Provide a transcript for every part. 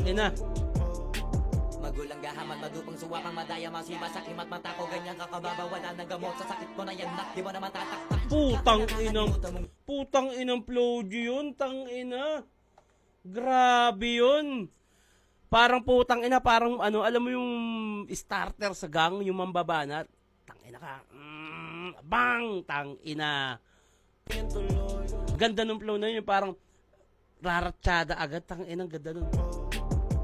ina. Magulang gahaman, madupang suwakang madaya, masiba sa kimat mata ko, ganyan kakababa, wala nang gamot sa sakit ko na yan, di mo na matatakpan. Putang inang Flo G yun, tang ina. Grabe yun. Parang putang ina, parang ano, alam mo yung starter sa gang, yung mambabanat. Tang ina ka. Bang, tang ina. Ganda nung flow na yun, parang raratsyada agad, tang inang ganda nun.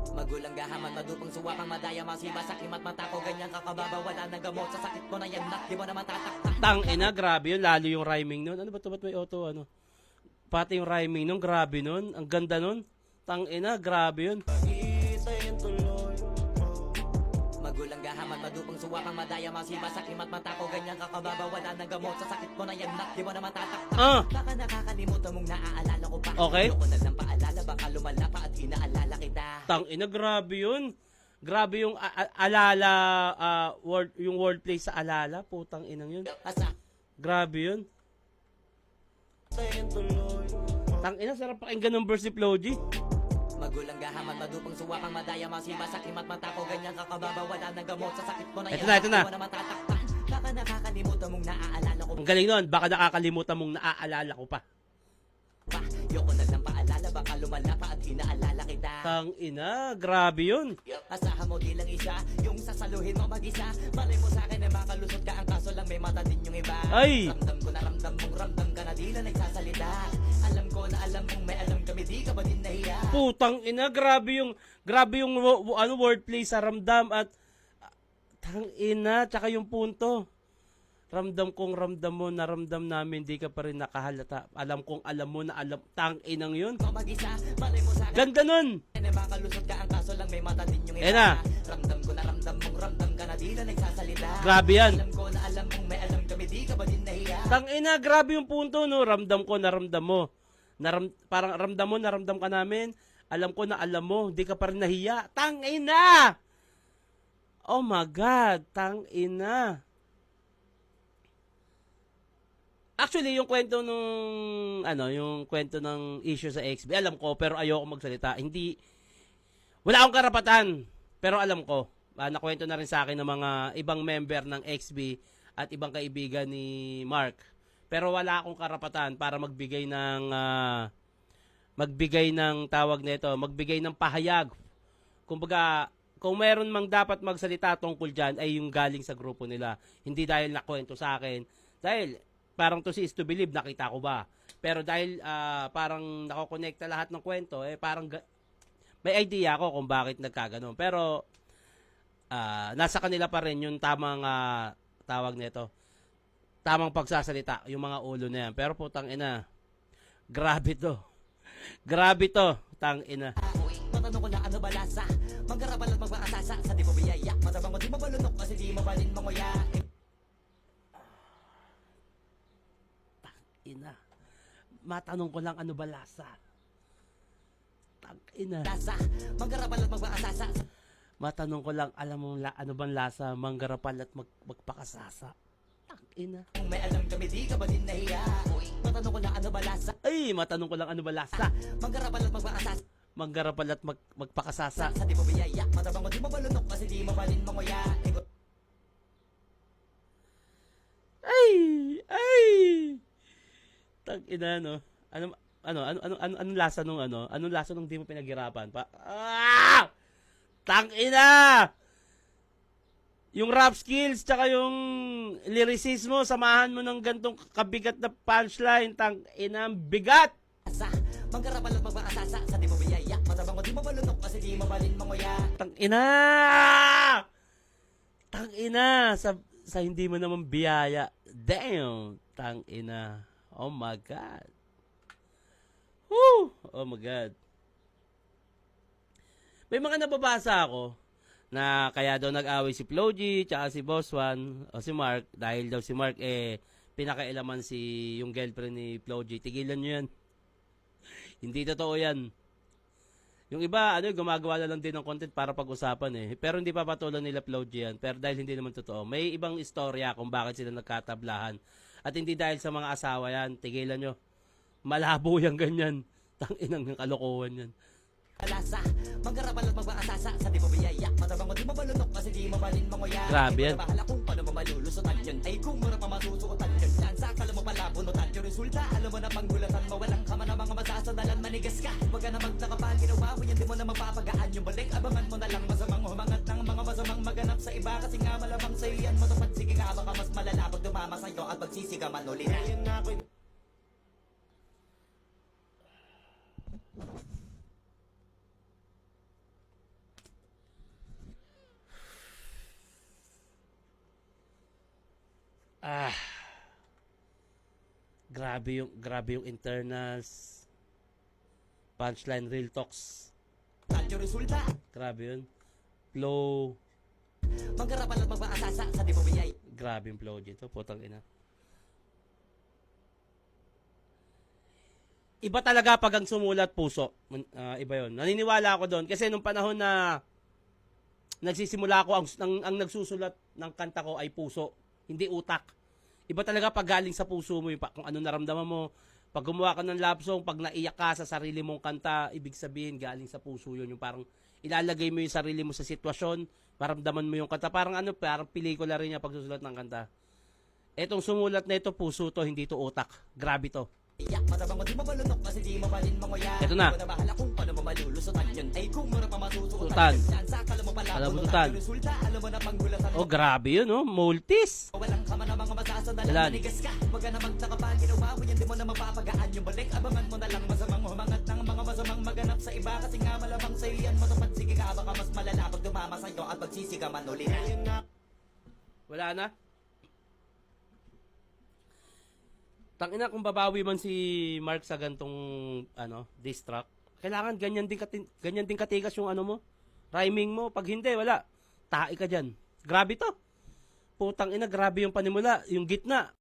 Magulang gahaman, madupang suwakang madaya, masiba sa kimat mata ko, ganyan kakababa, wala nang gamot sa sakit ko na yan, di mo na matatakpan. Tang ina, grabe yun, lalo yung rhyming nun. Ano ba ito, ba't may auto, ano? Pati yung rhyming nun, grabe nun. Ang ganda nun. Tang ina, grabe yun. Magulang gahaman, madupang suwakang madaya, masiba sa kimat mata ko, ganyan kakababa, wala nang gamot sa sakit ko na yan, di mo na matatakpan. Baka nakakalimutan mong naaalala ko pa. Okay. Ayoko na lang paalala, baka lumala pa at inaalala kita. Tang ina, grabe yun. Grabe yung alala, word, yung wordplay sa alala. Putang inang yun. Asa Grabe yun. Tang ina, sarap pakinggan ng verse ni Flo G. Magulang gahaman, madupang suwakang madaya, masiba sa kimat mata ko, ganyan kakababa, wala nang gamot sa sakit ko na yan, Ito na. di mo na matatakpan. Baka nakakalimutan mong naaalala ko Ang galing nun. Baka nakakalimutan mong naaalala ko pa. pa. Ayoko na lang paalala, baka lumala pa at inaalala kita. Tang ina, grabe yun. Asahan mo di lang isa, yung sasaluhin mo mag-isa. Malay mo sa akin na makalusot ka, ang kaso lang may mata din yung iba. Ay! Ramdam ko na ramdam mong ramdam ka na di na nagsasalita. Alam ko na alam mong may alam kami, di ka ba din nahiya? Putang ina, grabe yung ano, wordplay sa ramdam at tang ina, tsaka yung punto. Ramdam kong ramdam mo, naramdam namin, di ka pa rin nakahalata. Alam kong alam mo na alam, tang inang yun. Mag-isa, malay mo sa akin Ganda nun! na makalusot ka, ang kaso lang may mata din yung iba. Ayan na. Ramdam ko na ramdam mong ramdam ka na di na nagsasalita. Grabe yan. Alam ko na alam mong may alam kami, di ka ba din nahiya? Tang ina, grabe yung punto, no? Ramdam ko, naramdam mo. Parang ramdam mo, naramdam ka namin. Alam ko na alam mo, di ka pa rin nahiya. Tang ina! Oh my God, tang ina. Actually, yung kwento nung, yung kwento ng issue sa XB, alam ko, pero ayoko magsalita. Wala akong karapatan, pero alam ko. Nakwento na rin sa akin ng mga ibang member ng XB at ibang kaibigan ni Mark. Pero wala akong karapatan para magbigay ng tawag nito, magbigay ng pahayag. Kumbaga, kung meron mang dapat magsalita tungkol dyan, ay yung galing sa grupo nila. Hindi dahil nakwento sa akin. Dahil, parang to si is to believe, nakita ko ba? Pero dahil parang nakokonekta lahat ng kwento, parang may idea ako kung bakit nagkaganon. Pero, nasa kanila pa rin yung tamang tawag nito. Tamang pagsasalita, yung mga ulo na yan. Pero putang ina, grabe to. Grabe to, tang ina. Matanong ko na ano ba lasa? Magkarapal at magpakasasa sa di mo biyaya. Matabang mo di mabalunok kasi di mo balin manguya. Ina. Matanong ko lang ano ba lasa? Tang ina. Lasa, magkarapal at magpakasasa. Matanong ko lang, alam mo ano bang lasa? Manggarapal at magpakasasa. Tang ina. Kung may alam kami, di ka ba din nahiya? Matanong ko na ano ba lasa? Ay, matanong ko lang ano ba lasa? Magkarapal at magpakasasa. Manggarapal at magpakasasa. Sa di mo biyaya. Matabang mo di mabalunok kasi di mo balin manguya. Ay. Tang ina, no. Anong lasa nung Anong lasa nung di mo pinaghirapan pa? Tang ina! Yung rap skills tsaka yung lyricismo, samahan mo ng gantong kabigat na punchline, tang ina, bigat! Magkarapal at magpakasasa sa di mo biyaya. Matabang mo di mabalunok kasi di mo balin manguya. Tang ina! Tang ina! Sa hindi mo naman biyaya. Damn! Tang ina. Oh my God. Woo! Oh my God. May mga nababasa ako na kaya daw nag-away si Flo G tsaka si Boss Juan o si Mark dahil daw si Mark pinakailaman yung girlfriend ni Flo G. Tigilan nyo yan. Hindi totoo yan. Yung iba, gumagawa na lang din ng content para pag-usapan Pero hindi papatulan nila Flo G yan. Pero dahil hindi naman totoo. May ibang istorya kung bakit sila nagkatablahan. At hindi dahil sa mga asawa yan. Tigilan nyo. Malabo yan ganyan. Tanginang ng kalokohan yan. alasa. Manggarapan at magbakasasa sa di mo biyaya. Matabang mo di mo balunok kasi di mo balin manguya. Grabe yan. Di mo na bahala kung paano mo malulusutan yun. Ay kung mura pa masusuotan yun. Lansa, kala mo pala bunutan yung resulta. Alam mo na panggulatan mo. Walang ka man na mga masasandalan. Manigas ka. Huwag ka na magtaka pa. Ginawa mo yan. Di mo na mapapagaan yung balik. Abangan mo na lang masamang humangat ng mga masamang maganap sa iba. Kasi nga malamang sa'yo yan matupad. Sige nga baka mas malala pag dumama sa'yo at magsisigaman ulit. Ayun na ako. Grabe yung internals. Punchline, real talks. Yung resulta. Grabe yun. Flow. Manggarapan at magbakasasa sa di mo biyay. Grabe yung flow dito. Putang ina. Iba talaga pag ang sumulat puso. Iba yun. Naniniwala ako doon. Kasi nung panahon na nagsisimula ako, ang nagsusulat ng kanta ko ay puso. Hindi utak. Iba talaga pag galing sa puso mo. Kung ano naramdaman mo. Pag gumawa ka ng love song, pag naiyak ka sa sarili mong kanta, ibig sabihin galing sa puso yun. Yung parang ilalagay mo yung sarili mo sa sitwasyon, maramdaman mo yung kanta. Parang parang pelikula rin niya pagsusulat ng kanta. Etong sumulat na ito, puso to, hindi to utak. Grabe to. Iyak, matabang mo di mo balunok kasi di mo balin manguya. Ito na. Di mo na bahala kung paano mo malulusutan yun. Ay kung mura pa masusuotan Sultan. yun. Lansa, kala mo pala Alam mo, bunutan Sultan. yung resulta. Alam mo na panggulatan mo. Oh, grabe yun, oh. Multis. Walang ka man na mga masasandalan. Dalan. Manigas ka. Huwag ka na magtaka pa. Ginawa mo yan. Di mo na mapapagaan yung balik. Abangan mo na lang masamang humangat ng mga masamang maganap sa iba. Kasi nga malamang sa'yo yan matupad. Sige ka baka mas malala pag dumama sa'yo at magsisigaman ulit. Ayun na. Wala na. Tangina kung babawi man si Mark sa gantong diss track, kailangan ganyan din katigas yung ano mo, rhyming mo. Pag hindi, wala. Tae ka diyan. Grabe to. Putang ina, grabe yung panimula, yung gitna.